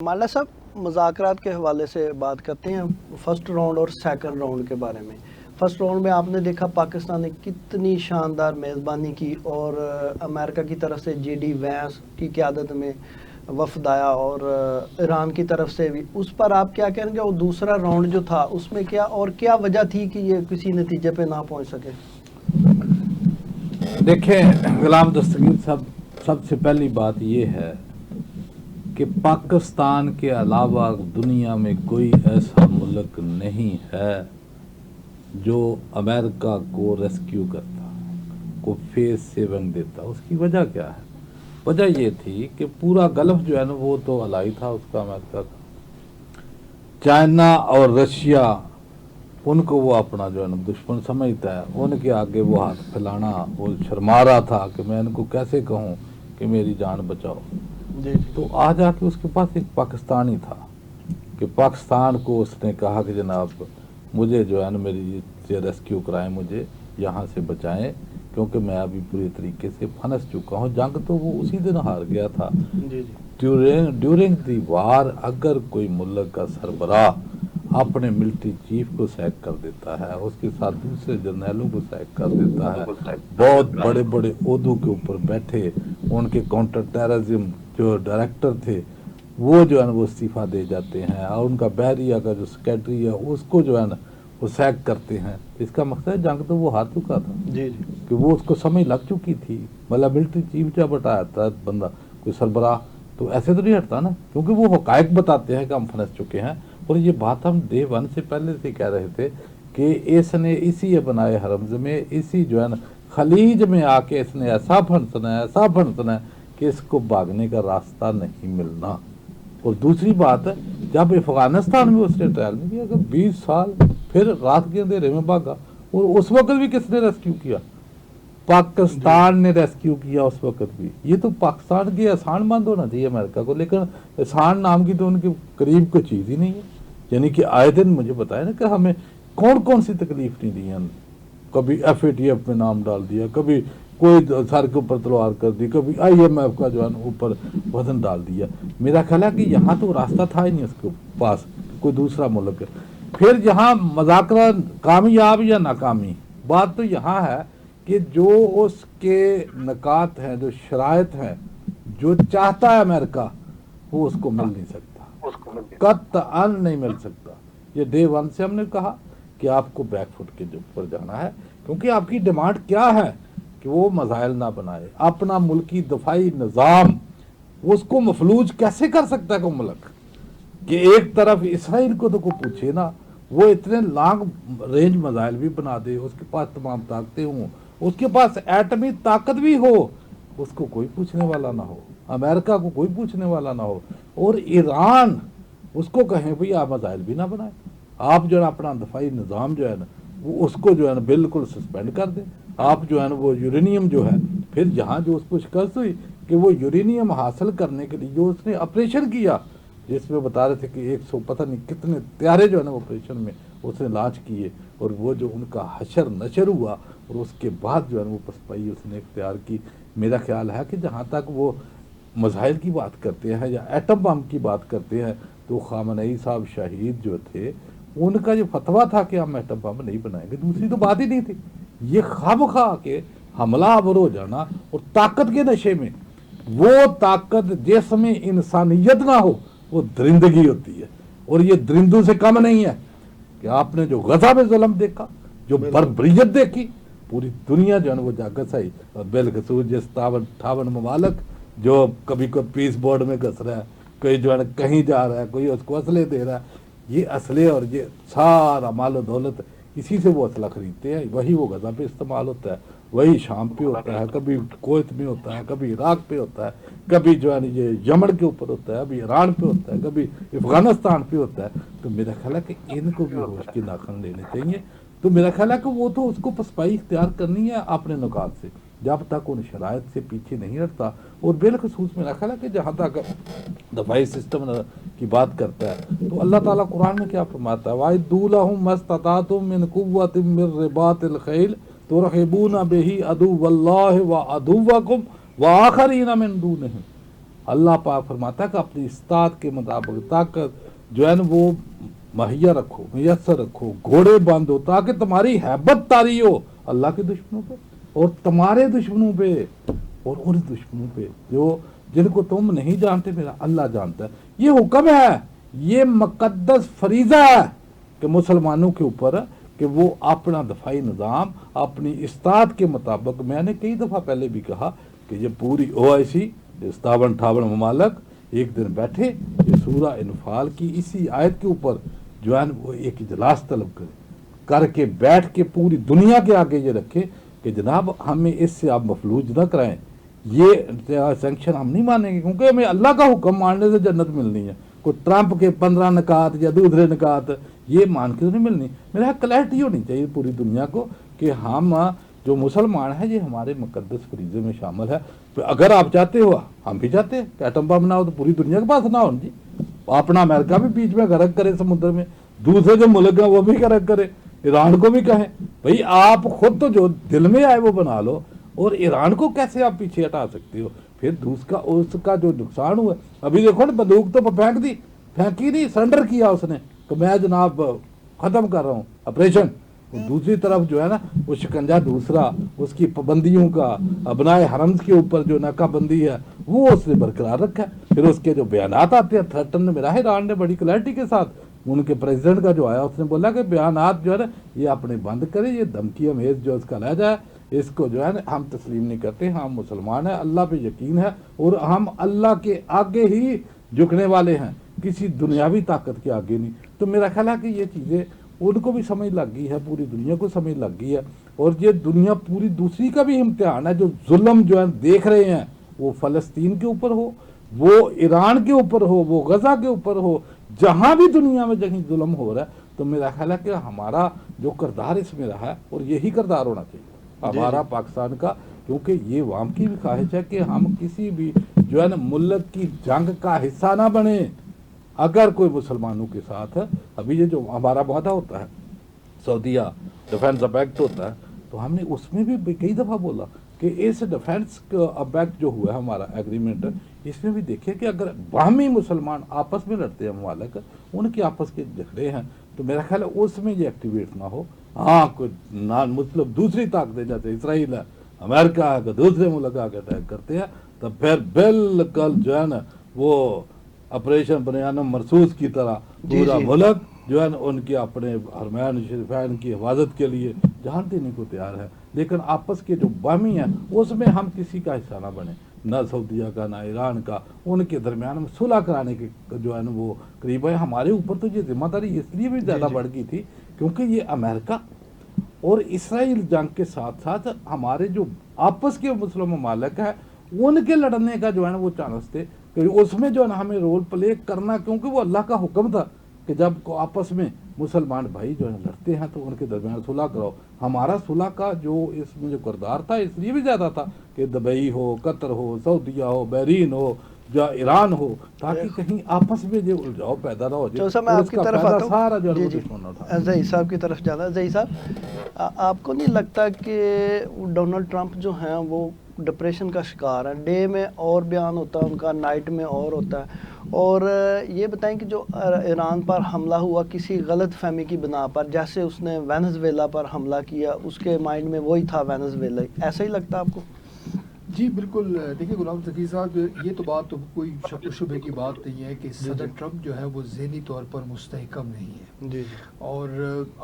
مالا صاحب مذاکرات کے حوالے سے بات کرتے ہیں فرسٹ راؤنڈ اور سیکنڈ راؤنڈ کے بارے میں. فرسٹ راؤنڈ میں آپ نے دیکھا پاکستان نے کتنی شاندار میزبانی کی اور امریکہ کی طرف سے جے ڈی وینس کی قیادت میں وفد آیا اور ایران کی طرف سے بھی. اس پر آپ کیا کہیں گے؟ اور دوسرا راؤنڈ جو تھا اس میں کیا اور کیا وجہ تھی کہ یہ کسی نتیجے پہ نہ پہنچ سکے؟ دیکھیں غلام دستگیر صاحب، سب سے پہلی بات یہ ہے کہ پاکستان کے علاوہ دنیا میں کوئی ایسا ملک نہیں ہے جو امریکہ کو ریسکیو کرتا، کو فیس 7 دیتا. اس کی وجہ کیا ہے؟ وجہ یہ تھی کہ پورا گلف جو ہے نا وہ تو الائی تھا اس کا، امریکہ کا. چائنا اور رشیا ان کو وہ اپنا جو ہے نا دشمن سمجھتا ہے. ان کے آگے وہ ہاتھ پھیلانا، وہ شرما رہا تھا کہ میں ان کو کیسے کہوں کہ میری جان بچاؤ. تو آ جا کے اس کے پاس ایک پاکستانی تھا کہ پاکستان کو اس نے کہا کہ جناب مجھے جو ہے نا میری سے ریسکیو کرائیں، مجھے یہاں سے بچائیں، کیونکہ میں ابھی پوری طریقے سے پھنس چکا ہوں. جنگ تو وہ اسی دن ہار گیا تھا. ڈیورنگ دی وار اگر کوئی ملک کا سربراہ اپنے ملٹری چیف کو سیک کر دیتا ہے، اس کے ساتھ دوسرے جرنیلوں کو سیک کر دیتا ہے، بہت بڑے بڑے عہدوں کے اوپر بیٹھے ان کے کاؤنٹر ٹیررزم جو ڈائریکٹر تھے وہ جو ہے نا وہ استعفیٰ دے جاتے ہیں، اور ان کا بحریہ کا جو سیکریٹری ہے اس کو جو ہے نا وہ سیک کرتے ہیں. اس کا مقصد ہے جنگ تو وہ ہار چکا تھا کہ وہ اس کو سمجھ لگ چکی تھی. مطلب ملٹری چیف جب ہٹایا تھا بندہ کوئی سربراہ تو ایسے تو نہیں ہٹتا نا، کیونکہ وہ حقائق بتاتے ہیں کہ ہم پھنس چکے ہیں. اور یہ بات ہم ڈے 1 سے پہلے سے کہہ رہے تھے کہ اس نے اسی بنائے حرمز میں، اسی جو ہے نا خلیج میں آ کے اس نے ایسا پھنسنا ہے کہ اس کو بھاگنے کا راستہ نہیں ملنا. اور دوسری بات ہے جب افغانستان میں اس نے ٹرائل نہیں کیا کہ 20 سال پھر رات کے اندھیرے میں بھاگا، اور اس وقت بھی کس نے ریسکیو کیا؟ پاکستان نے ریسکیو کیا اس وقت بھی. یہ تو پاکستان کی احسان مند ہونا چاہیے امریکہ کو، لیکن احسان نام کی تو ان کے قریب کوئی چیز ہی نہیں ہے. یعنی کہ آئے دن مجھے بتائے نا کہ ہمیں کون کون سی تکلیف نہیں دی ہے. کبھی FATF میں نام ڈال دیا، کبھی کوئی سر کے اوپر تلوار کر دی، کبھی IMF کا جو ہے نا اوپر وزن ڈال دیا. میرا خیال ہے کہ یہاں تو راستہ تھا ہی نہیں اس کے پاس کوئی دوسرا ملک ہے. پھر یہاں مذاکرات کامیاب یا ناکامی، بات تو یہاں ہے کہ جو اس کے نکات ہیں، جو شرائط ہیں، جو چاہتا ہے امریکہ وہ اس کو مل نہیں سکتا، قطعاً نہیں مل سکتا. یہ ڈے 1 سے ہم نے کہا کہ آپ کو بیک فٹ کے اوپر جانا ہے، کیونکہ آپ کی ڈیمانڈ کیا ہے کہ وہ میزائل نہ بنائے. اپنا ملکی دفاعی نظام اس کو مفلوج کیسے کر سکتا ہے کوئی ملک؟ کہ ایک طرف اسرائیل کو تو کوئی پوچھے نا، وہ اتنے لانگ رینج میزائل بھی بنا دے، اس کے پاس تمام طاقتیں ہوں، اس کے پاس ایٹمی طاقت بھی ہو، اس کو کوئی پوچھنے والا نہ ہو، امریکہ کو کوئی پوچھنے والا نہ ہو، اور ایران اس کو کہیں بھئی آپ میزائل بھی نہ بنائیں، آپ جو ہے اپنا دفاعی نظام جو ہے نا وہ اس کو جو ہے نا بالکل سسپینڈ کر دیں. آپ جو ہے نا وہ یورینیم جو ہے، پھر جہاں جو اس کو شکست ہوئی کہ وہ یورینیم حاصل کرنے کے لیے جو اس نے آپریشن کیا، جس میں بتا رہے تھے کہ 100 پتہ نہیں کتنے طیارے جو ہے نا آپریشن میں اس نے لانچ کیے، اور وہ جو ان کا حشر نشر ہوا اور اس کے بعد جو ہے وہ پسپائی اس نے اختیار کی. میرا خیال ہے کہ جہاں تک وہ میزائل کی بات کرتے ہیں یا ایٹم بم کی بات کرتے ہیں تو خامنئی صاحب شہید جو تھے ان کا جو فتویٰ تھا کہ ہم ایٹم بم نہیں بنائیں گے، دوسری تو بات ہی نہیں تھی. یہ خواہ کے حملہ آور ہو جانا اور طاقت کے نشے میں، وہ طاقت جس میں انسانیت نہ ہو وہ درندگی ہوتی ہے، اور یہ درندوں سے کم نہیں ہے. کہ آپ نے جو غزہ میں ظلم دیکھا، جو بربریت دیکھی، پوری دنیا جو ہے وہ جاگت آئی. اور بالخصوص جس 58 ممالک جو کبھی کوئی پیس بورڈ میں گھس رہا ہے، کوئی جو ہے کہیں جا رہا ہے، کوئی اس کو اسلحے دے رہا ہے، یہ اسلحے اور یہ سارا مال و دولت اسی سے وہ اسلحہ خریدتے ہیں، وہی وہ غزہ پہ استعمال ہوتا ہے، وہی شام پہ ہوتا ہے، کبھی کویت میں ہوتا ہے، کبھی عراق پہ ہوتا ہے، کبھی جو ہے یہ یمن کے اوپر ہوتا ہے، کبھی ایران پہ ہوتا ہے، کبھی افغانستان پہ ہوتا ہے. تو میرا خیال ہے کہ ان کو بھی ہوش کے ناخن لینے چاہیے. تو میرا خیال ہے کہ وہ تو اس کو پسپائی اختیار کرنی ہے اپنے نکات سے، جب تک ان شرائط سے پیچھے نہیں ہٹتا. اور بالخصوص میرا خیال ہے کہ جہاں تک دفاعی سسٹم کی بات کرتا ہے تو اللہ تعالیٰ قرآن میں کیا فرماتا ہے؟ وَأَعِدُّوا لَهُم مَّا اسْتَطَعْتُم مِّن قُوَّةٍ مِّن رِّبَاطِ الْخَيْلِ تُرْهِبُونَ بِهِ عَدُوَّ اللَّهِ وَعَدُوَّكُمْ وَآخَرِينَ مِن دُونِهِمْ. اللہ پاک فرماتا ہے کہ اپنی استطاعت کے مطابق طاقت جو ہے نا وہ مہیا رکھو، میسر رکھو، گھوڑے باندھو تاکہ تمہاری ہیبت طاری ہو اللہ کے دشمنوں پہ اور تمہارے دشمنوں پہ اور ان دشمنوں پہ جو جن کو تم نہیں جانتے، میرا اللہ جانتا ہے. یہ حکم ہے، یہ مقدس فریضہ ہے کہ مسلمانوں کے اوپر کہ وہ اپنا دفاعی نظام اپنی استطاعت کے مطابق، میں نے کئی دفعہ پہلے بھی کہا کہ یہ پوری OIC 57-58 ممالک ایک دن بیٹھے یہ سورہ انفال کی اسی آیت کے اوپر جو ہے وہ ایک اجلاس طلب کر کے بیٹھ کے پوری دنیا کے آگے یہ رکھے کہ جناب ہمیں اس سے آپ مفلوج نہ کرائیں، یہ سینکشن ہم نہیں مانیں گے کیونکہ ہمیں اللہ کا حکم ماننے سے جنت ملنی ہے. کوئی ٹرمپ کے 15 نکات یا دوسرے نکات یہ مان کے تو نہیں ملنی. میرا کلیئرٹی ہونی چاہیے پوری دنیا کو کہ ہم جو مسلمان ہیں یہ ہمارے مقدس فریضے میں شامل ہے. اگر آپ چاہتے ہو، ہم بھی چاہتے ہیں کہ ایٹم بم نہ ہو تو پوری دنیا کے پاس نہ ہو جی. اپنا امریکہ بھی بیچ میں غرق کرے سمندر میں، دوسرے جو ملک ہیں وہ بھی غرق کرے، ایران کو بھی کہیں بھئی آپ خود تو جو دل میں آئے وہ بنا لو، اور ایران کو کیسے آپ پیچھے ہٹا سکتے ہو؟ پھر اس کا جو نقصان ہوا ابھی دیکھو نا، بندوق تو پھینکی نہیں، سرنڈر کیا اس نے کہ میں جناب ختم کر رہا ہوں آپریشن. دوسری طرف جو ہے نا وہ شکنجہ دوسرا اس کی پابندیوں کا ابنائے حرم کے اوپر جو ناکہ بندی ہے وہ اس نے برقرار رکھا ہے. پھر اس کے جو بیانات آتے ہیں تھرٹن میرا ایران نے بڑی کلیئرٹی کے ساتھ ان کے پریزیڈنٹ کا جو آیا اس نے بولا کہ بیانات جو ہے نا یہ اپنے بند کریں، یہ دھمکی امیز جو اس کا لہجہ ہے اس کو جو ہے نا ہم تسلیم نہیں کرتے. ہم مسلمان ہیں، اللہ پہ یقین ہے اور ہم اللہ کے آگے ہی جھکنے والے ہیں، کسی دنیاوی طاقت کے آگے نہیں. تو میرا خیال ہے کہ یہ چیزیں ان کو بھی سمجھ لگ گئی ہے، پوری دنیا کو سمجھ لگ گئی ہے. اور یہ دنیا پوری دوسری کا بھی امتحان ہے. جو ظلم جو ہے دیکھ رہے ہیں وہ فلسطین کے اوپر ہو، وہ ایران کے اوپر ہو، وہ غزہ کے اوپر ہو، جہاں بھی دنیا میں جہیں ظلم ہو رہا ہے، تو میرا خیال ہے کہ ہمارا جو کردار اس میں رہا ہے اور یہی کردار ہونا چاہیے ہمارا پاکستان کا، کیونکہ یہ عوام کی بھی خواہش ہے کہ ہم کسی بھی جو ہے نا ملک کی جنگ کا حصہ نہ بنے. اگر کوئی مسلمانوں کے ساتھ ابھی یہ جو ہمارا معاہدہ ہوتا ہے سعودیہ ڈیفینس ایکٹ ہوتا ہے، تو ہم نے اس میں بھی کئی دفعہ بولا کہ اس ڈیفینس ایکٹ جو ہوا ہے ہمارا ایگریمنٹ، اس میں بھی دیکھیں کہ اگر باہمی مسلمان آپس میں لڑتے ہیں ممالک، ان کے آپس کے جھگڑے ہیں، تو میرا خیال ہے اس میں یہ ایکٹیویٹ نہ ہو. ہاں کوئی نان مسلم دوسری طاقتیں جیسے اسرائیل ہے، امریکہ ہے کہ دوسرے ملک آ کے اٹیک کرتے ہیں، تو پھر بالکل جو ہے نا وہ آپریشن بنیانم مرسوس کی طرح پورا ملک جو ہے نا ان کے اپنے حرمین شریفین کی حفاظت کے لیے جان دینے کو تیار ہے. لیکن آپس کے جو باہمی ہیں اس میں ہم کسی کا حصہ نہ بنے، نہ سعودیہ کا نہ ایران کا. ان کے درمیان میں صلح کرانے کے جو ہے نا وہ قریب ہے. ہمارے اوپر تو یہ ذمہ داری اس لیے بھی زیادہ بڑھ گئی تھی کیونکہ یہ امریکہ اور اسرائیل جنگ کے ساتھ ساتھ ہمارے جو آپس کے مسلم ممالک ہیں ان کے لڑنے کا جو ہے نا وہ چانس تھے کہ اس میں جو ہے نا ہمیں رول پلے کرنا، کیونکہ وہ اللہ کا حکم تھا کہ جب آپس میں مسلمان بھائی جو ہے لڑتے ہیں تو ان کے درمیان صلح کرو. ہمارا صلح کا جو اس میں جو کردار تھا اس لیے بھی زیادہ تھا کہ دبئی ہو، قطر ہو، سعودیہ ہو، بحرین ہو یا ایران ہو، تاکہ کہیں آپس میں جو الجھاؤ پیدا نہ ہو جائے. میں آپ کی طرف آتا ہوں، سارا جو ہے دشمن اٹھا. زئی صاحب کی طرف جانا. زئی صاحب آپ کو نہیں لگتا کہ ڈونلڈ ٹرمپ جو ہیں وہ ڈپریشن کا شکار ہے؟ ڈے میں اور بیان ہوتا ہے ان کا، نائٹ میں اور ہوتا ہے. اور یہ بتائیں کہ جو ایران پر حملہ ہوا کسی غلط فہمی کی بنا پر، جیسے اس نے وینزویلا پر حملہ کیا، اس کے مائنڈ میں وہی تھا وینزویلا، ایسا ہی لگتا ہے آپ کو؟ جی بالکل. دیکھیے غلام ذکی صاحب، یہ تو بات تو کوئی شک و شبہ کی بات نہیں ہے کہ صدر ٹرمپ جو ہے وہ ذہنی طور پر مستحکم نہیں ہے. جی. اور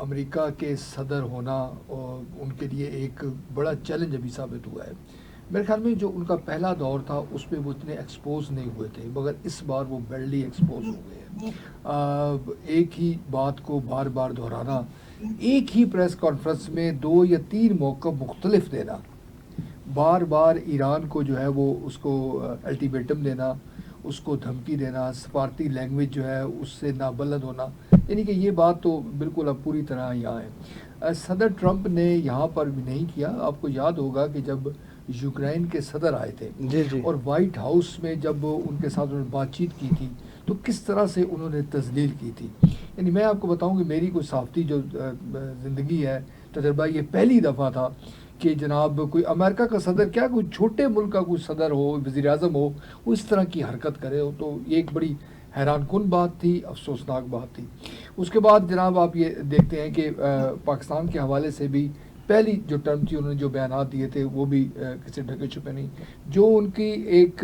امریکہ کے صدر ہونا ان کے لیے ایک بڑا چیلنج ابھی ثابت ہوا ہے. میرے خیال میں جو ان کا پہلا دور تھا اس میں وہ اتنے ایکسپوز نہیں ہوئے تھے، مگر اس بار وہ بیڈلی ایکسپوز ہو گئے ہیں. ایک ہی بات کو بار بار دہرانا، ایک ہی پریس کانفرنس میں 2 یا 3 موقع مختلف دینا، بار بار ایران کو جو ہے وہ اس کو الٹیمیٹم دینا، اس کو دھمکی دینا، سفارتی لینگویج جو ہے اس سے نابلد ہونا، یعنی کہ یہ بات تو بالکل اب پوری طرح یہاں ہے. صدر ٹرمپ نے یہاں پر بھی نہیں کیا. آپ کو یاد ہوگا کہ جب یوکرائن کے صدر آئے تھے اور وائٹ ہاؤس میں جب ان کے ساتھ انہوں نے بات چیت کی تھی تو کس طرح سے انہوں نے تذلیل کی تھی. یعنی میں آپ کو بتاؤں کہ میری کوئی صحافتی جو زندگی ہے، تجربہ، یہ پہلی دفعہ تھا کہ جناب کوئی امریکہ کا صدر کیا کوئی چھوٹے ملک کا کوئی صدر ہو, وزیر اعظم ہو, وہ اس طرح کی حرکت کرے ہو, تو یہ ایک بڑی حیران کن بات تھی, افسوسناک بات تھی. اس کے بعد جناب آپ یہ دیکھتے ہیں کہ پاکستان کے حوالے سے بھی پہلی جو ٹرم تھی انہوں نے جو بیانات دیے تھے وہ بھی کسی ڈھکے چھپے نہیں. جو ان کی ایک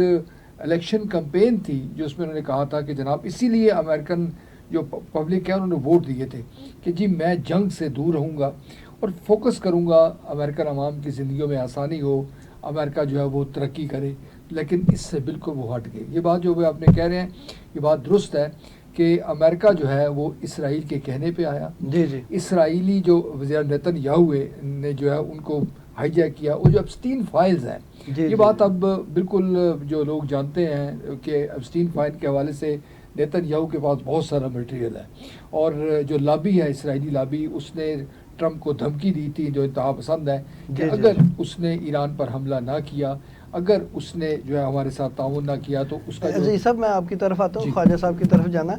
الیکشن کمپین تھی جو اس میں انہوں نے کہا تھا کہ جناب اسی لیے امریکن جو پبلک ہے انہوں نے ووٹ دیے تھے کہ جی میں جنگ سے دور رہوں گا اور فوکس کروں گا امریکن عوام کی زندگیوں میں آسانی ہو, امریکہ جو ہے وہ ترقی کرے, لیکن اس سے بالکل وہ ہٹ گئے. یہ بات جو آپ نے کہہ رہے ہیں یہ بات درست ہے کہ امریکہ جو ہے وہ اسرائیل کے کہنے پہ آیا. جی جی اسرائیلی جو وزیر نیتن یاہو نے جو ہے ان کو ہائی جیک کیا, وہ جو ایپسٹین فائلز ہیں یہ بات اب بالکل جو لوگ جانتے ہیں کہ ایپسٹین فائل کے حوالے سے نیتن یاہو کے پاس بہت سارا مٹیریل ہے, اور جو لابی ہے اسرائیلی لابی اس نے ٹرمپ کو دھمکی دی تھی جو انتہا پسند ہے کہ اگر اس نے ایران پر حملہ نہ کیا, اگر اس نے جو ہے ہمارے ساتھ تعاون نہ کیا تو اس کا جی صاحب میں آپ کی طرف آتا ہوں, خواجہ صاحب کی طرف جانا.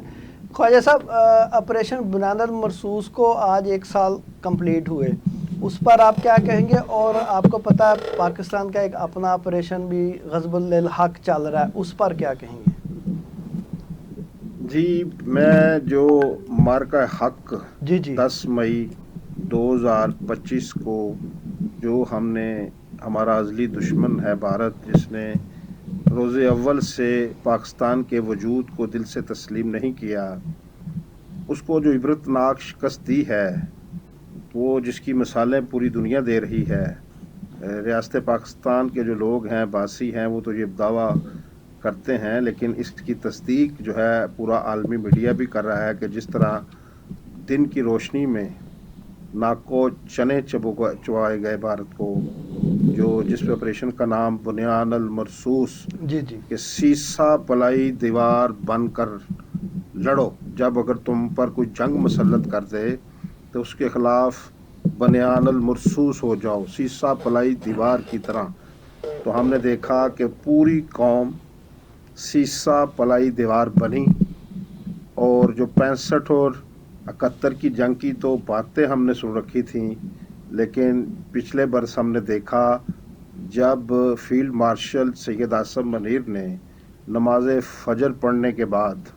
خواجہ صاحب آپریشن بنیاد المرصوص کو آج 1 سال کمپلیٹ ہوئے, اس پر آپ کیا کہیں گے؟ اور آپ کو پتہ ہے پاکستان کا ایک اپنا آپریشن بھی غزب الحق چل رہا ہے, اس پر کیا کہیں گے؟ جی میں جو مارکہ حق جی جی 10 مئی 2025 کو جو ہم نے ہمارا ازلی دشمن ہے بھارت, جس نے روز اول سے پاکستان کے وجود کو دل سے تسلیم نہیں کیا, اس کو جو عبرتناک شکست دی ہے, وہ جس کی مثالیں پوری دنیا دے رہی ہے. ریاست پاکستان کے جو لوگ ہیں باسی ہیں وہ تو یہ دعویٰ کرتے ہیں, لیکن اس کی تصدیق جو ہے پورا عالمی میڈیا بھی کر رہا ہے کہ جس طرح دن کی روشنی میں ناکو چنے چبوائے گئے بھارت کو, جو جس پہ آپریشن کا نام بنیاد المرصوص جی جی کہ سیسا پلائی دیوار بن کر لڑو, جب اگر تم پر کوئی جنگ مسلط کر دے تو اس کے خلاف بنیاد المرصوص ہو جاؤ, سیسا پلائی دیوار کی طرح. تو ہم نے دیکھا کہ پوری قوم سیسا پلائی دیوار بنی, اور جو 65 اور 71 کی جنگ کی تو باتیں ہم نے سن رکھی تھیں, لیکن پچھلے برس ہم نے دیکھا جب فیلڈ مارشل سید عاصم منیر نے نماز فجر پڑھنے کے بعد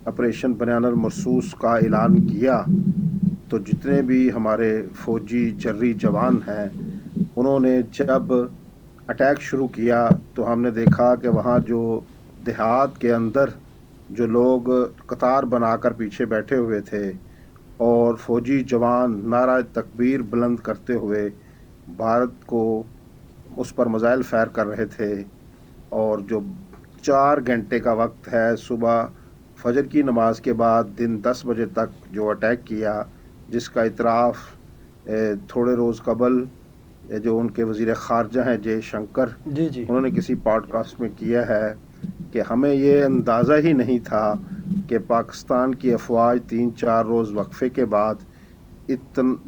آپریشن بنیاد المرصوص کا اعلان کیا, تو جتنے بھی ہمارے فوجی جرری جوان ہیں انہوں نے جب اٹیک شروع کیا تو ہم نے دیکھا کہ وہاں جو دیہات کے اندر جو لوگ قطار بنا کر پیچھے بیٹھے ہوئے تھے اور فوجی جوان نعرہ تکبیر بلند کرتے ہوئے بھارت کو اس پر میزائل فائر کر رہے تھے, اور جو 4 گھنٹے کا وقت ہے صبح فجر کی نماز کے بعد دن 10 بجے تک جو اٹیک کیا, جس کا اعتراف تھوڑے روز قبل جو ان کے وزیر خارجہ ہیں جے شنکر, جی جی انہوں نے کسی پوڈ کاسٹ میں کیا ہے کہ ہمیں یہ اندازہ ہی نہیں تھا کہ پاکستان کی افواج 3-4 روز وقفے کے بعد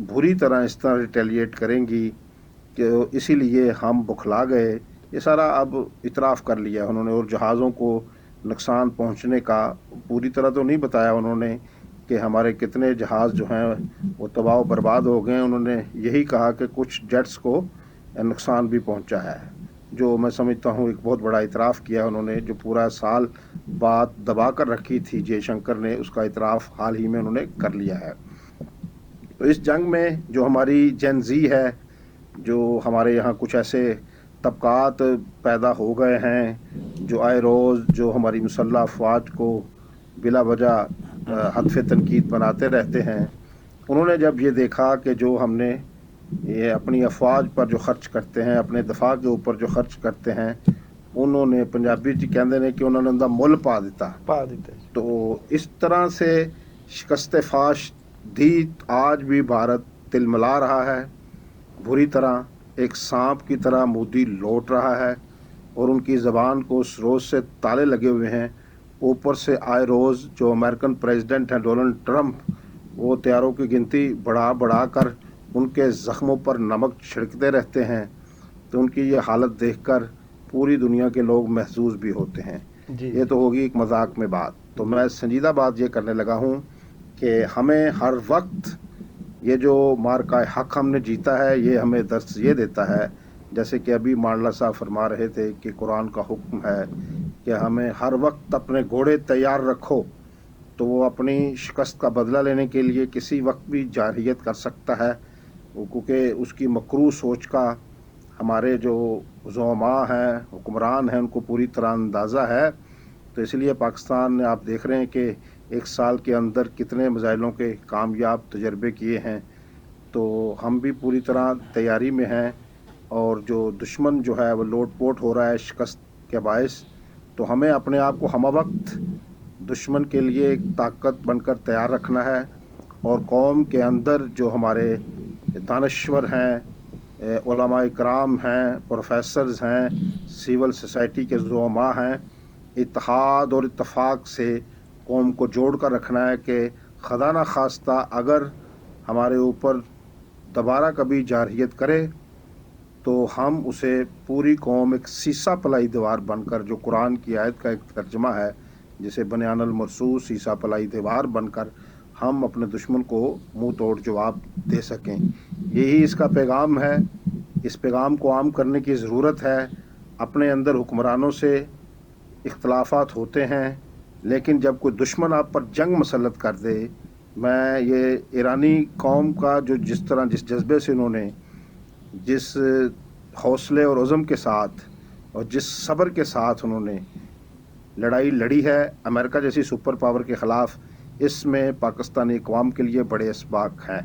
بری طرح اس طرح ریٹیلیٹ کریں گی, کہ اسی لیے ہم بکھلا گئے. یہ سارا اب اعتراف کر لیا انہوں نے, اور جہازوں کو نقصان پہنچنے کا پوری طرح تو نہیں بتایا انہوں نے کہ ہمارے کتنے جہاز جو ہیں وہ تباہ و برباد ہو گئے. انہوں نے یہی کہا کہ کچھ جیٹس کو نقصان بھی پہنچا ہے, جو میں سمجھتا ہوں ایک بہت بڑا اعتراف کیا انہوں نے. جو پورا سال بات دبا کر رکھی تھی جے شنکر نے, اس کا اعتراف حال ہی میں انہوں نے کر لیا ہے. تو اس جنگ میں جو ہماری جین زی ہے, جو ہمارے یہاں کچھ ایسے طبقات پیدا ہو گئے ہیں جو آئے روز جو ہماری مسلح افواج کو بلا وجہ ہدف تنقید بناتے رہتے ہیں, انہوں نے جب یہ دیکھا کہ جو ہم نے یہ اپنی افواج پر جو خرچ کرتے ہیں, اپنے دفاع کے اوپر جو خرچ کرتے ہیں, انہوں نے پنجابی جی کہندے نے کہ انہوں نے اندر مل پا دیتا. تو اس طرح سے شکست فاش دی آج بھی بھارت تل ملا رہا ہے بری طرح, ایک سانپ کی طرح مودی لوٹ رہا ہے, اور ان کی زبان کو اس روز سے تالے لگے ہوئے ہیں. اوپر سے آئے روز جو امریکن پریزیڈنٹ ہیں ڈونلڈ ٹرمپ, وہ طیاروں کی گنتی بڑھا کر ان کے زخموں پر نمک چھڑکتے رہتے ہیں. تو ان کی یہ حالت دیکھ کر پوری دنیا کے لوگ محظوظ بھی ہوتے ہیں. یہ تو ہوگی ایک مذاق میں بات. تو میں سنجیدہ بات یہ کرنے لگا ہوں کہ ہمیں ہر وقت یہ جو مارکہ حق ہم نے جیتا ہے یہ ہمیں درس یہ دیتا ہے، جیسے کہ ابھی مانڈلا صاحب فرما رہے تھے کہ قرآن کا حکم ہے کہ ہمیں ہر وقت اپنے گھوڑے تیار رکھو، تو وہ اپنی شکست کا بدلہ لینے کے لیے کسی وقت بھی جارحیت کر سکتا ہے، کیونکہ اس کی مکروہ سوچ کا ہمارے جو زعماء ہیں، حکمران ہیں، ان کو پوری طرح اندازہ ہے۔ تو اس لیے پاکستان نے آپ دیکھ رہے ہیں کہ 1 سال کے اندر کتنے میزائلوں کے کامیاب تجربے کیے ہیں، تو ہم بھی پوری طرح تیاری میں ہیں، اور جو دشمن جو ہے وہ لوٹ پوٹ ہو رہا ہے شکست کے باعث، تو ہمیں اپنے آپ کو ہمہ وقت دشمن کے لیے ایک طاقت بن کر تیار رکھنا ہے، اور قوم کے اندر جو ہمارے دانشور ہیں، علماء اکرام ہیں، پروفیسرز ہیں، سول سوسائٹی کے زعماء ہیں، اتحاد اور اتفاق سے قوم کو جوڑ کر رکھنا ہے کہ خدا نہ خواستہ اگر ہمارے اوپر دوبارہ کبھی جارحیت کرے تو ہم اسے پوری قوم ایک سیسا پلائی دیوار بن کر، جو قرآن کی آیت کا ایک ترجمہ ہے جسے بنیان المرصوص سیسا پلائی دیوار بن کر ہم اپنے دشمن کو منہ توڑ جواب دے سکیں۔ یہی اس کا پیغام ہے۔ اس پیغام کو عام کرنے کی ضرورت ہے۔ اپنے اندر حکمرانوں سے اختلافات ہوتے ہیں، لیکن جب کوئی دشمن آپ پر جنگ مسلط کر دے، میں یہ ایرانی قوم کا جو جس جذبے سے انہوں نے، جس حوصلے اور عزم کے ساتھ اور جس صبر کے ساتھ انہوں نے لڑائی لڑی ہے امریکہ جیسی سپر پاور کے خلاف، اس میں پاکستانی اقوام کے لیے بڑے اسباق ہیں۔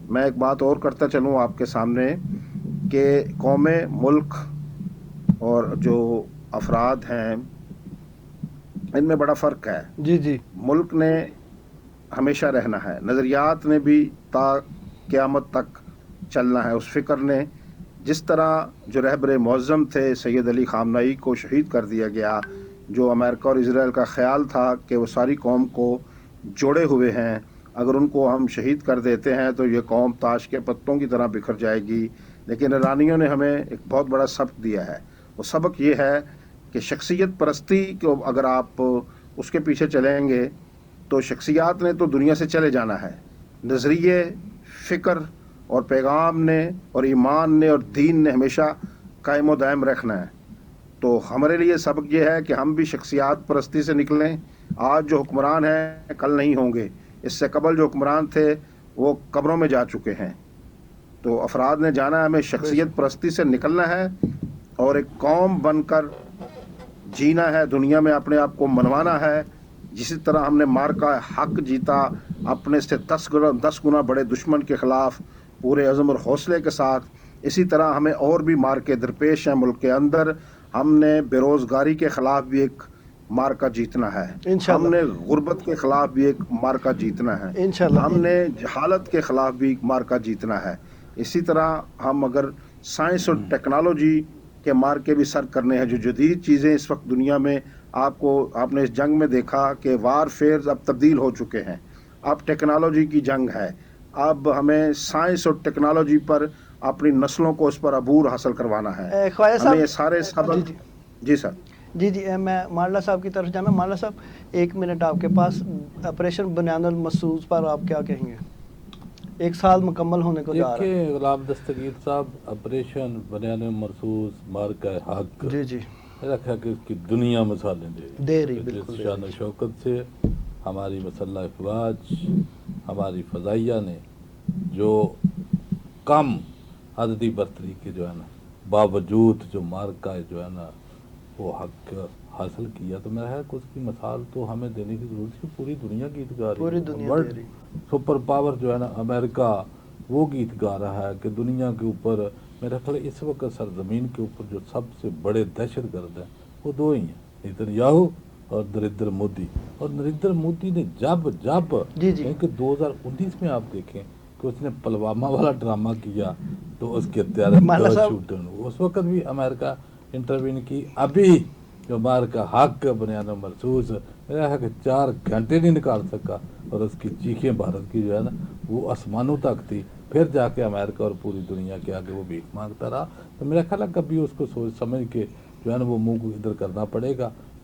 میں ایک بات اور کرتا چلوں آپ کے سامنے کہ قومیں، ملک اور جو افراد ہیں ان میں بڑا فرق ہے۔ جی ملک نے ہمیشہ رہنا ہے، نظریات نے بھی تا قیامت تک چلنا ہے۔ اس فکر نے جس طرح جو رہبر معظم تھے سید علی خامنہئی کو شہید کر دیا گیا، جو امریکہ اور اسرائیل کا خیال تھا کہ وہ ساری قوم کو جوڑے ہوئے ہیں، اگر ان کو ہم شہید کر دیتے ہیں تو یہ قوم تاش کے پتوں کی طرح بکھر جائے گی۔ لیکن ایرانیوں نے ہمیں ایک بہت بڑا سبق دیا ہے۔ وہ سبق یہ ہے کہ شخصیت پرستی کو اگر آپ اس کے پیچھے چلیں گے تو شخصیات نے تو دنیا سے چلے جانا ہے، نظریے، فکر اور پیغام نے اور ایمان نے اور دین نے ہمیشہ قائم و دائم رکھنا ہے۔ تو ہمارے لیے سبق یہ ہے کہ ہم بھی شخصیات پرستی سے نکلیں۔ آج جو حکمران ہیں کل نہیں ہوں گے، اس سے قبل جو حکمران تھے وہ قبروں میں جا چکے ہیں۔ تو افراد نے جانا ہے، ہمیں شخصیت پرستی سے نکلنا ہے اور ایک قوم بن کر جینا ہے، دنیا میں اپنے آپ کو منوانا ہے۔ جسی طرح ہم نے مارکہ حق جیتا اپنے سے 10 گنا بڑے دشمن کے خلاف پورے عزم اور حوصلے کے ساتھ، اسی طرح ہمیں اور بھی مارکے درپیش ہیں ملک کے اندر۔ ہم نے بے روزگاری کے خلاف بھی ایک مارکہ جیتنا ہے، انشاءاللہ۔ ہم نے غربت کے خلاف بھی ایک مارکہ جیتنا ہے، انشاءاللہ۔ ہم نے جہالت کے خلاف بھی ایک مارکہ جیتنا ہے۔ اسی طرح ہم اگر سائنس اور ٹیکنالوجی کے مارکے بھی سر کرنے ہیں، جو جدید چیزیں اس وقت دنیا میں آپ نے اس جنگ میں دیکھا کہ وار فیئرز اب تبدیل ہو چکے ہیں، اب ٹیکنالوجی کی جنگ ہے۔ اب ہمیں سائنس اور ٹیکنالوجی پر اپنی نسلوں کو اس پر عبور حاصل کروانا ہے۔ خواجہ صاحب، ہمیں یہ سارے سبق جی سر جی میں مانڈلا صاحب کی طرف جانا۔ مانڈلا صاحب 1 منٹ آپ کے پاس، آپریشن بنیان المرصوص پر آپ کیا کہیں گے؟ 1 سال مکمل ہونے کو جا رہا ہے۔ دیکھیں غلام دستگیر صاحب، آپریشن بنیان مرصوص مارکہ حق، جی میرا خیال کہ اس کی دنیا مثالیں دے رہی، بالکل جس شان و شوکت سے ہماری مسلح افواج، ہماری فضائیہ نے جو کم عددی برتری کے جو ہے نا باوجود جو مارکہ جو ہے نا وہ حق حاصل کیا، تو میرا ہے کہ اس کی مثال تو ہمیں دینے کی ضرورت ہے۔ پوری دنیا گیت گا رہی ہے، پوری دنیا ورلڈ دے رہی۔ سپر پاور جو ہے نا امریکہ، وہ گیت گا رہا ہے کہ دنیا کے اوپر میرا خیال اس وقت سرزمین کے اوپر جو سب سے بڑے دہشت گرد ہیں وہ 2 ہی ہیں، نیتن اور نریندر مودی۔ اور نریندر مودی نے جب جی کہ 2019 میں آپ دیکھیں کہ اس نے پلوامہ والا ڈرامہ کیا تو اس کے ہتھیار شوٹر، اس وقت بھی امریکہ انٹروین کی۔ ابھی جو مارکہ حق بنیان مرصوص، میرا ہے کہ 4 گھنٹے نہیں نکال سکا، اور اس کی چیخیں بھارت کی جو ہے نا وہ آسمانوں تک تھی۔ پھر جا کے امریکہ اور پوری دنیا کے آگے وہ بھیک مانگتا رہا۔ تو میرا خیال ہے کبھی اس کو سوچ سمجھ کے جو ہے نا وہ منہ کو ادھر کرنا پڑے گا۔